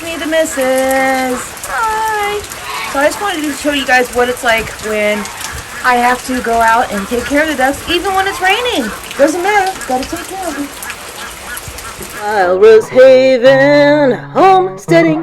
It's me, the missus. Hi. So I just wanted to show you guys what it's like when I have to go out and take care of the ducks, even when it's raining. Doesn't matter. Gotta take care of them. Wildrose Haven, homesteading.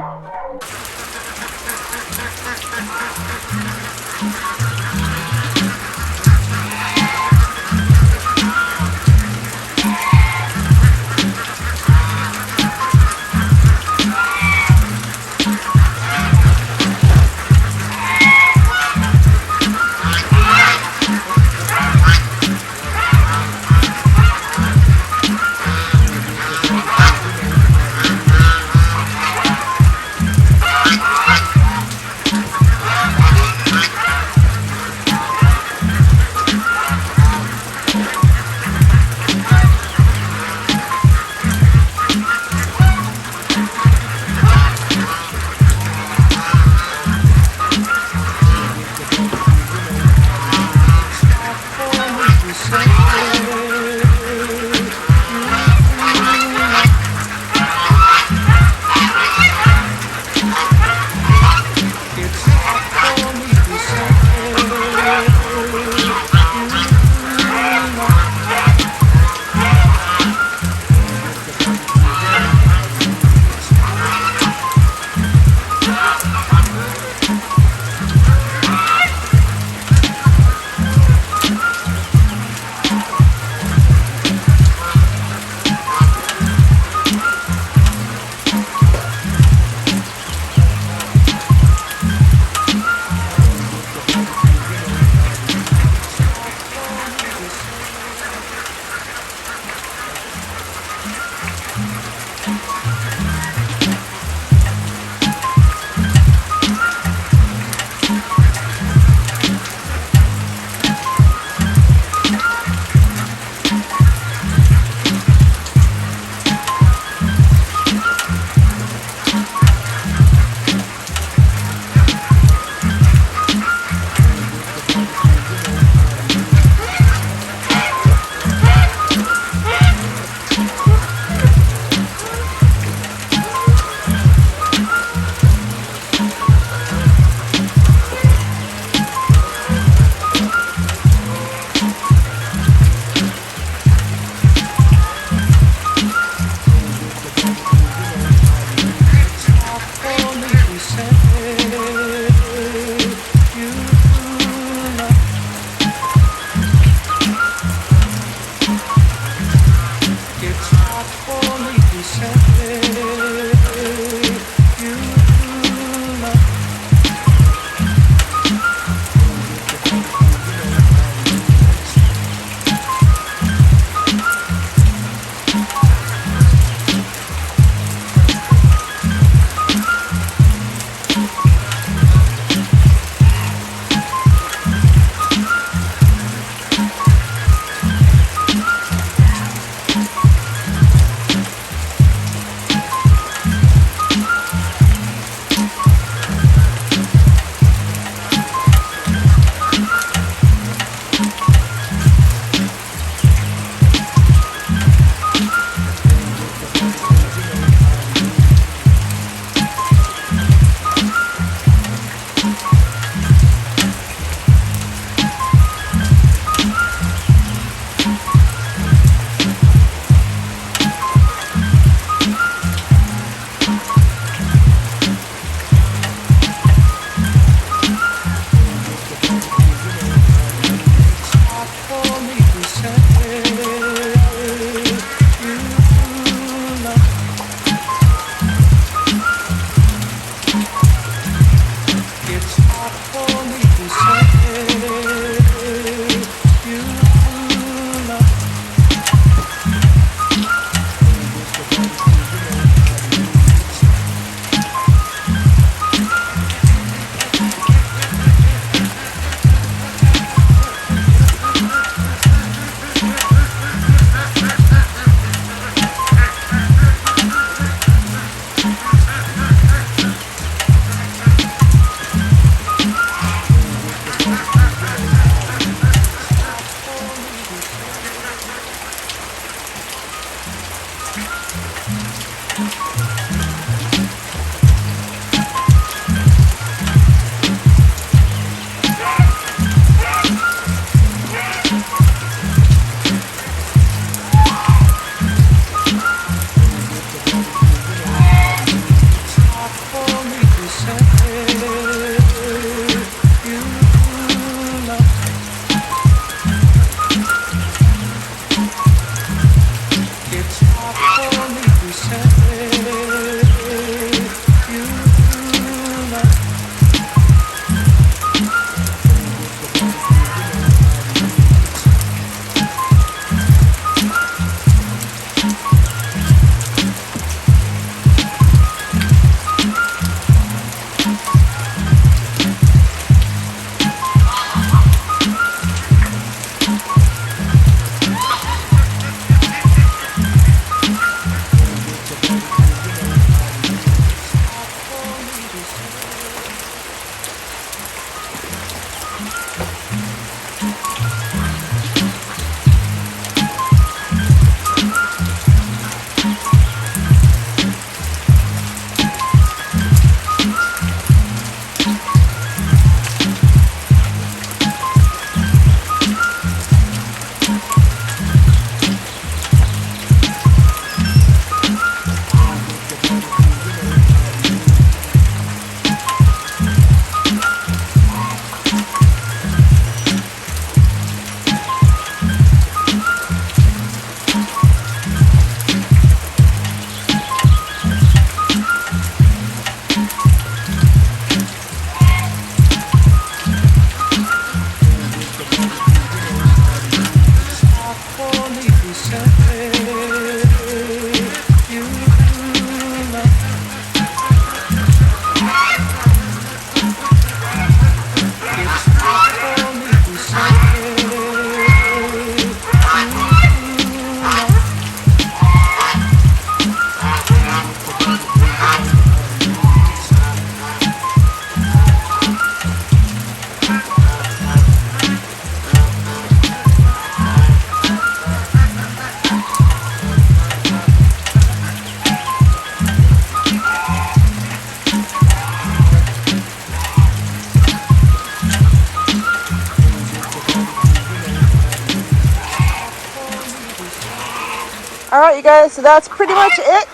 All right, you guys, so that's pretty much it.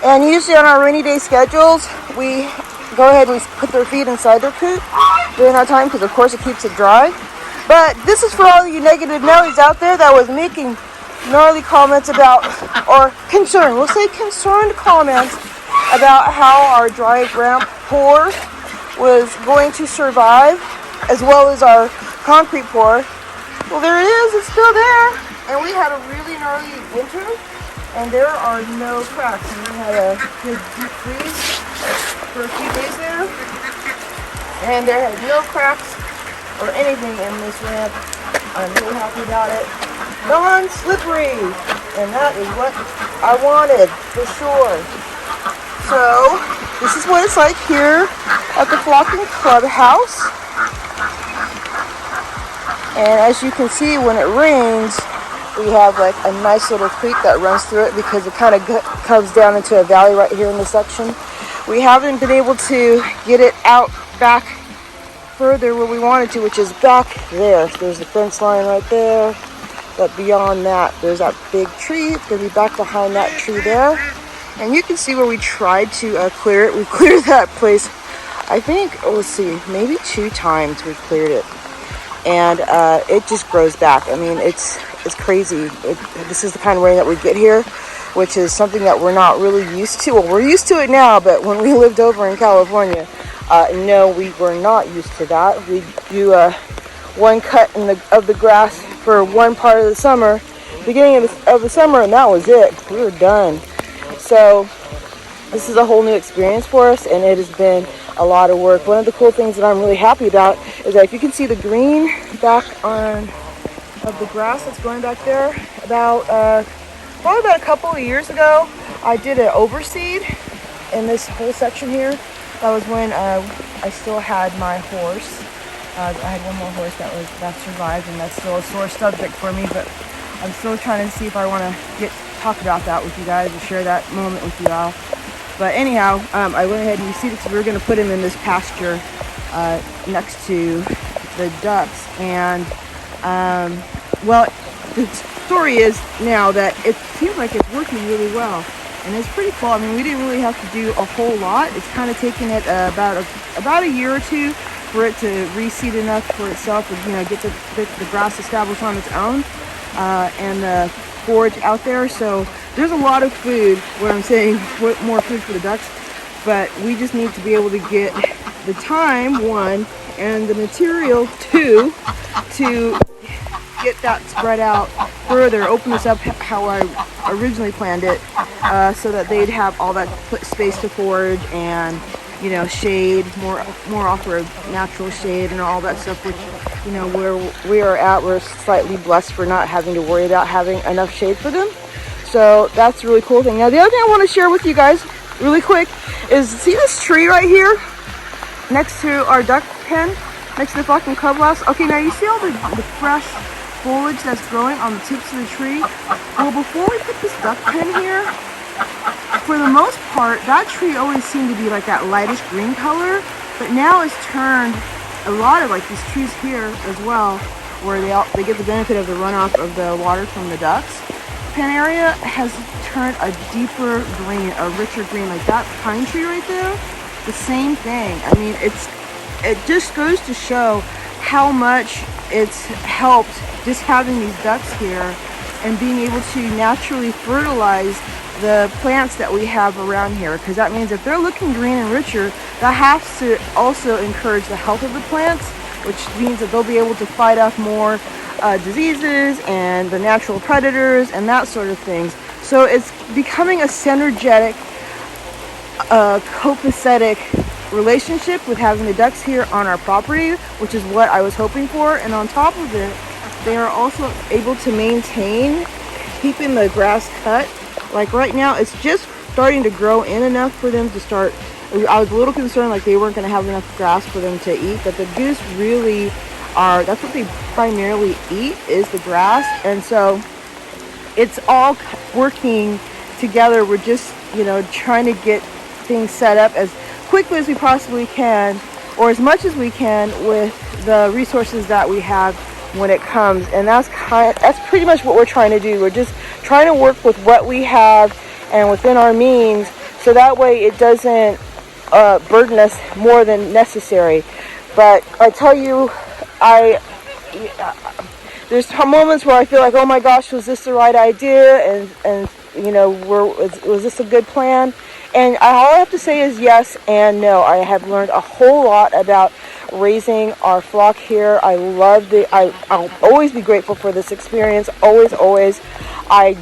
And usually on our rainy day schedules, we go ahead and put their feet inside their coop during that time because, of course, it keeps it dry. But this is for all you negative Nellies out there that was making gnarly comments about, or concerned, we'll say concerned comments about how our dry ramp pour was going to survive, as well as our concrete pour. Well, there it is, it's still there. And we had a really gnarly winter, and there are no cracks. And we had a good deep freeze for a few days there, and there had no cracks or anything in this ramp. I'm really happy about it. Non-slippery, and that is what I wanted for sure. So this is what it's like here at the Flockn Club House. And as you can see, when it rains, we have like a nice little creek that runs through it because it kind of comes down into a valley right here in this section. We haven't been able to get it out back further where we wanted to, which is back there. There's the fence line right there. But beyond that, there's that big tree. It's going to be back behind that tree there. And you can see where we tried to clear it. We cleared that place, I think, let's see, maybe 2 times we cleared it. And it just grows back. I mean, it's crazy. This is the kind of rain that we get here, which is something that we're not really used to. Well, we're used to it now, but when we lived over in California, no, we were not used to that. We do one cut of the grass for one part of the summer, beginning of the summer, and that was it. We were done. So this is a whole new experience for us, and it has been a lot of work. One of the cool things that I'm really happy about is that if you can see the green back on of the grass that's growing back there, probably about a couple of years ago, I did an overseed in this whole section here. That was when I still had my horse. I had one more horse that survived, and that's still a sore subject for me, but I'm still trying to see if I want to talk about that with you guys or share that moment with you all. But anyhow, I went ahead and you see this, we were going to put him in this pasture next to the ducks. And, well, the story is now that it seems like it's working really well. And it's pretty cool. I mean, we didn't really have to do a whole lot. It's kind of taken it about a year or two for it to reseed enough for itself and, get the grass established on its own and the forage out there. So there's a lot of food, what I'm saying, more food for the ducks, but we just need to be able to get the time, 1, and the material, 2, to get that spread out further, open this up how I originally planned it, so that they'd have all that space to forage and shade, more offer of natural shade and all that stuff, which where we are at, we're slightly blessed for not having to worry about having enough shade for them. So that's a really cool thing. Now the other thing I want to share with you guys really quick is, see this tree right here next to our duck pen, next to the Flockn Club House? Okay, now you see all the fresh foliage that's growing on the tips of the tree? Well, before we put this duck pen here, for the most part, that tree always seemed to be like that lightish green color, but now it's turned a lot of like these trees here as well, where they get the benefit of the runoff of the water from the ducks. Pen area has turned a deeper green, a richer green, like that pine tree right there. The same thing. I mean, it just goes to show how much it's helped just having these ducks here and being able to naturally fertilize the plants that we have around here, because that means if they're looking green and richer, that has to also encourage the health of the plants, which means that they'll be able to fight off more diseases and the natural predators and that sort of things. So it's becoming a synergetic, copacetic relationship with having the ducks here on our property, which is what I was hoping for. And on top of it, they are also able to maintain keeping the grass cut. Like right now, it's just starting to grow in enough for them to start. I was a little concerned like they weren't going to have enough grass for them to eat, but the goose really are, that's what they primarily eat, is the grass. And so it's all working together. We're just, trying to get things set up as quickly as we possibly can, or as much as we can with the resources that we have when it comes, and that's pretty much what we're trying to do. We're just trying to work with what we have and within our means, so that way it doesn't burden us more than necessary. But I tell you, there's moments where I feel like, oh my gosh, was this the right idea? And you know, was this a good plan? And all I have to say is yes and no. I have learned a whole lot about raising our flock here. I'll always be grateful for this experience. Always. I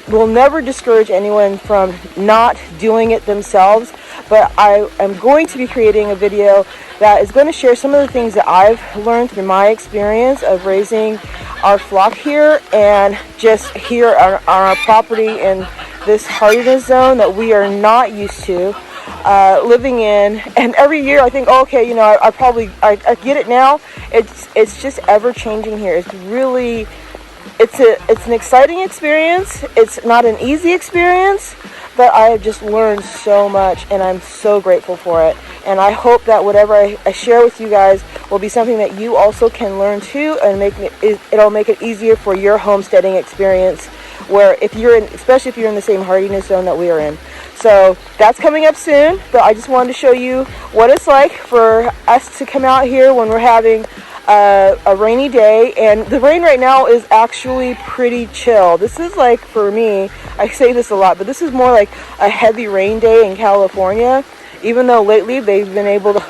will never discourage anyone from not doing it themselves, but I am going to be creating a video that is going to share some of the things that I've learned through my experience of raising our flock here, and just here on our property in this hardiness zone that we are not used to living in. And every year I think, okay, you know, I get it now. It's just ever changing here. It's really, it's an exciting experience. It's not an easy experience, but I have just learned so much, and I'm so grateful for it. And I hope that whatever I share with you guys will be something that you also can learn too, and it'll make it easier for your homesteading experience, where especially if you're in the same hardiness zone that we are in. So that's coming up soon, but I just wanted to show you what it's like for us to come out here when we're having a rainy day. And the rain right now is actually pretty chill. This is like, for me, I say this a lot, but this is more like a heavy rain day in California. Even though lately they've been able to,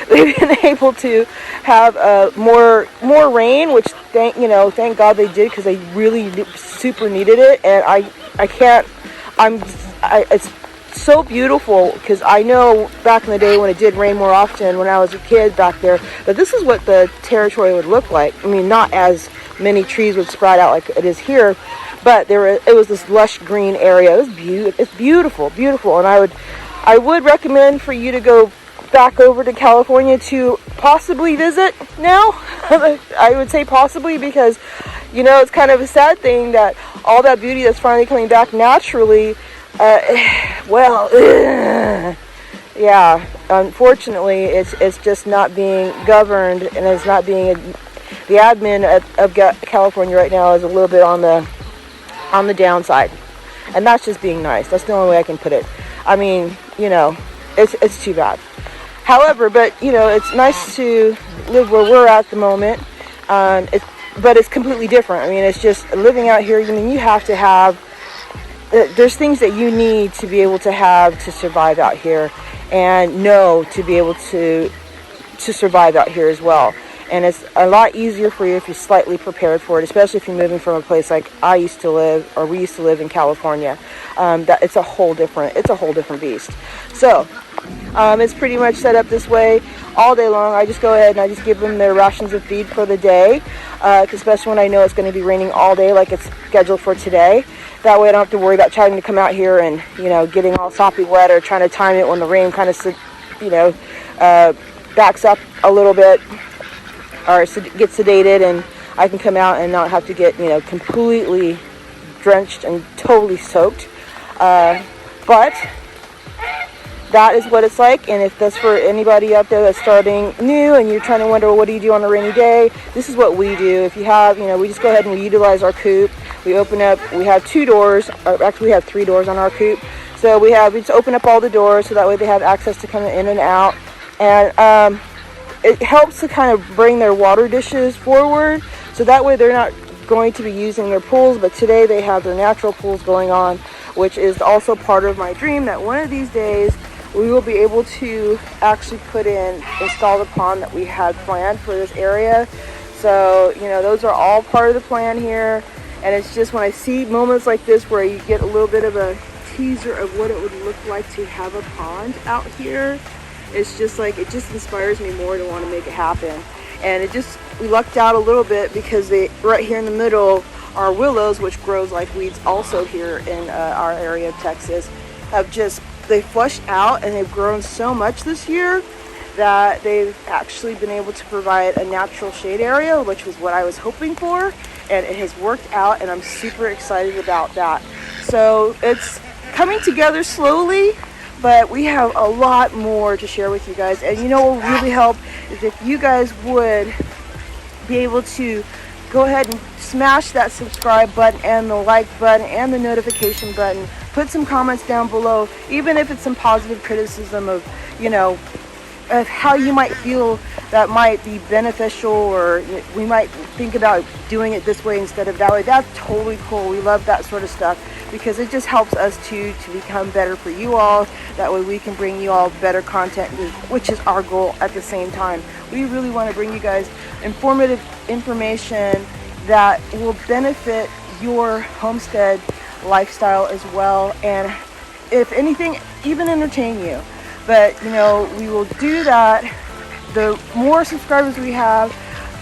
they've been able to have more rain, which thank God they did, because they really super needed it. And it's so beautiful, because I know back in the day when it did rain more often when I was a kid back there, that this is what the territory would look like. I mean, not as many trees would sprout out like it is here, but it was this lush green area. It's beautiful, and I would recommend for you to go back over to California to possibly visit now. I would say possibly, because, you know, it's kind of a sad thing that all that beauty that's finally coming back naturally, unfortunately, it's just not being governed, and it's not being, the admin of California right now is a little bit on the downside. And that's just being nice. That's the only way I can put it. I mean, you know, it's too bad. However, but, you know, it's nice to live where we're at the moment. But it's completely different. I mean, it's just living out here. I mean, you have to have, there's things that you need to be able to have to survive out here, and know to be able to survive out here as well. And it's a lot easier for you if you're slightly prepared for it, especially if you're moving from a place like we used to live in California. That it's a whole different beast. So it's pretty much set up this way all day long. I just go ahead and I just give them their rations of feed for the day, especially when I know it's going to be raining all day like it's scheduled for today. That way I don't have to worry about trying to come out here and, you know, getting all soppy wet, or trying to time it when the rain kind of, backs up a little bit, or get sedated, and I can come out and not have to get, you know, completely drenched and totally soaked. But that is what it's like. And if that's for anybody out there that's starting new and you're trying to wonder, well, what do you do on a rainy day? This is what we do. If you have, you know, we just go ahead and we utilize our coop. We open up, we have 2 doors, actually we have 3 doors on our coop. So we just open up all the doors, so that way they have access to come in and out. And it helps to kind of bring their water dishes forward, so that way they're not going to be using their pools, but today they have their natural pools going on, which is also part of my dream, that one of these days we will be able to actually install the pond that we had planned for this area. So, you know, those are all part of the plan here. And it's just when I see moments like this where you get a little bit of a teaser of what it would look like to have a pond out here, it's just like, it just inspires me more to want to make it happen. And we lucked out a little bit, because right here in the middle are willows, which grows like weeds also here in our area of Texas, they flushed out, and they've grown so much this year that they've actually been able to provide a natural shade area, which was what I was hoping for, and it has worked out, and I'm super excited about that. So it's coming together slowly, but we have a lot more to share with you guys. And you know what will really help is if you guys would be able to go ahead and smash that subscribe button and the like button and the notification button. Put some comments down below, even if it's some positive criticism of, you know, of how you might feel that might be beneficial, or we might think about doing it this way instead of that way. That's totally cool. We love that sort of stuff because it just helps us to become better for you all. That way we can bring you all better content, which is our goal at the same time. We really want to bring you guys informative information that will benefit your homestead lifestyle as well, and if anything, even entertain you. But you know, we will do that. The more subscribers we have,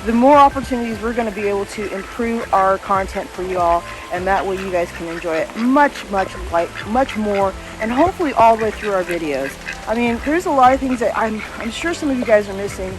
the more opportunities we're going to be able to improve our content for you all, and that way you guys can enjoy it much more, and hopefully all the way through our videos. I mean, there's a lot of things that I'm sure some of you guys are missing,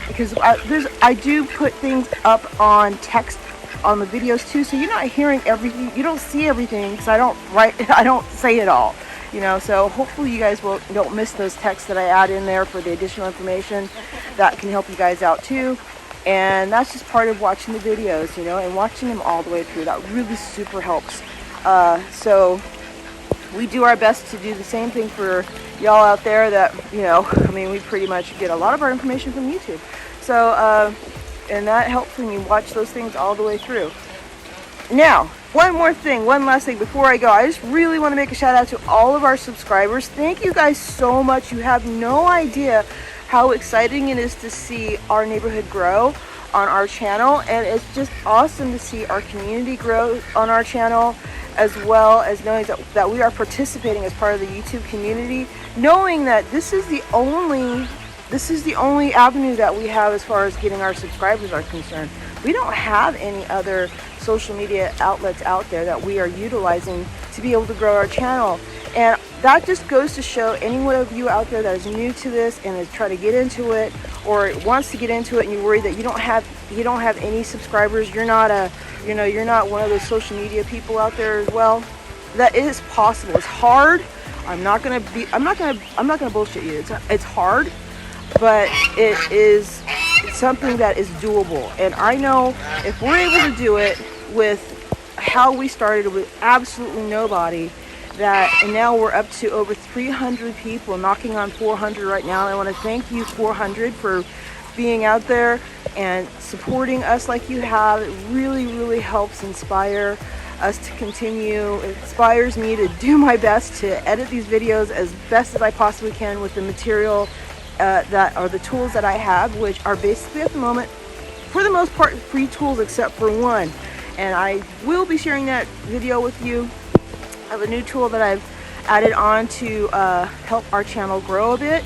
because I do put things up on text on the videos too, so you're not hearing everything, you don't see everything, because I don't say it all. You know, so hopefully you guys don't miss those texts that I add in there for the additional information that can help you guys out too. And that's just part of watching the videos, you know, and watching them all the way through. That really super helps. So we do our best to do the same thing for y'all out there that, you know, I mean, we pretty much get a lot of our information from YouTube. So, and that helps when you watch those things all the way through. Now, one last thing before I go. I just really want to make a shout out to all of our subscribers. Thank you guys so much. You have no idea how exciting it is to see our neighborhood grow on our channel, and it's just awesome to see our community grow on our channel, as well as knowing that we are participating as part of the YouTube community, knowing that this is the only avenue that we have as far as getting our subscribers are concerned. We don't have any other social media outlets out there that we are utilizing to be able to grow our channel. And that just goes to show any one of you out there that is new to this and is trying to get into it, or wants to get into it, and you're worried that you don't have any subscribers, you're not one of those social media people out there as well. That is possible. It's hard. I'm not gonna bullshit you. It's hard, but it is something that is doable. And I know if we're able to do it with how we started with absolutely nobody, and now we're up to over 300 people, knocking on 400 right now. And I want to thank you 400 for being out there and supporting us like you have. It really, really helps inspire us to continue. It inspires me to do my best to edit these videos as best as I possibly can with the material that are the tools that I have, which are basically at the moment, for the most part, free tools except for one. And I will be sharing that video with you of a new tool that I've added on to help our channel grow a bit.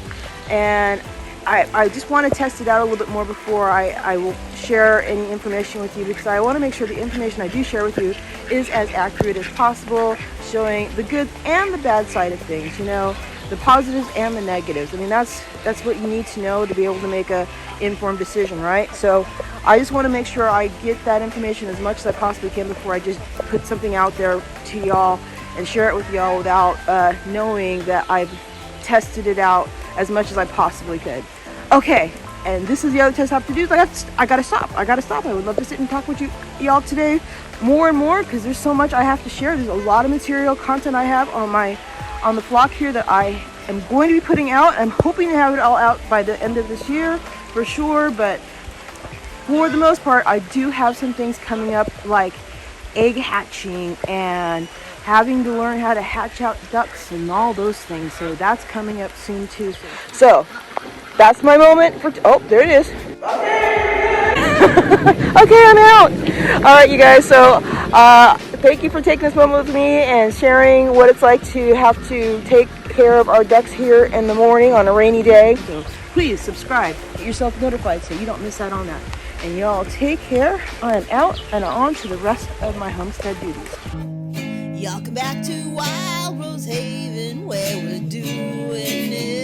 And I just want to test it out a little bit more before I will share any information with you, because I want to make sure the information I do share with you is as accurate as possible, showing the good and the bad side of things, you know, the positives and the negatives. I mean, that's what you need to know to be able to make a informed decision, right? So I just want to make sure I get that information as much as I possibly can before I just put something out there to y'all and share it with y'all without knowing that I've tested it out as much as I possibly could. Okay, and this is the other test I have to do. I gotta stop. I would love to sit and talk with y'all today more and more, because there's so much I have to share. There's a lot of material content I have on the flock here that I am going to be putting out. I'm hoping to have it all out by the end of this year for sure, but for the most part, I do have some things coming up, like egg hatching and having to learn how to hatch out ducks and all those things. So that's coming up soon too. So that's my moment for, oh, there it is. Okay, I'm out. All right, you guys. So thank you for taking this moment with me and sharing what it's like to have to take care of our ducks here in the morning on a rainy day. So please subscribe, get yourself notified so you don't miss out on that. And y'all take care. I am out and on to the rest of my homestead duties. Y'all come back to Wild Rose Haven, where we're doing it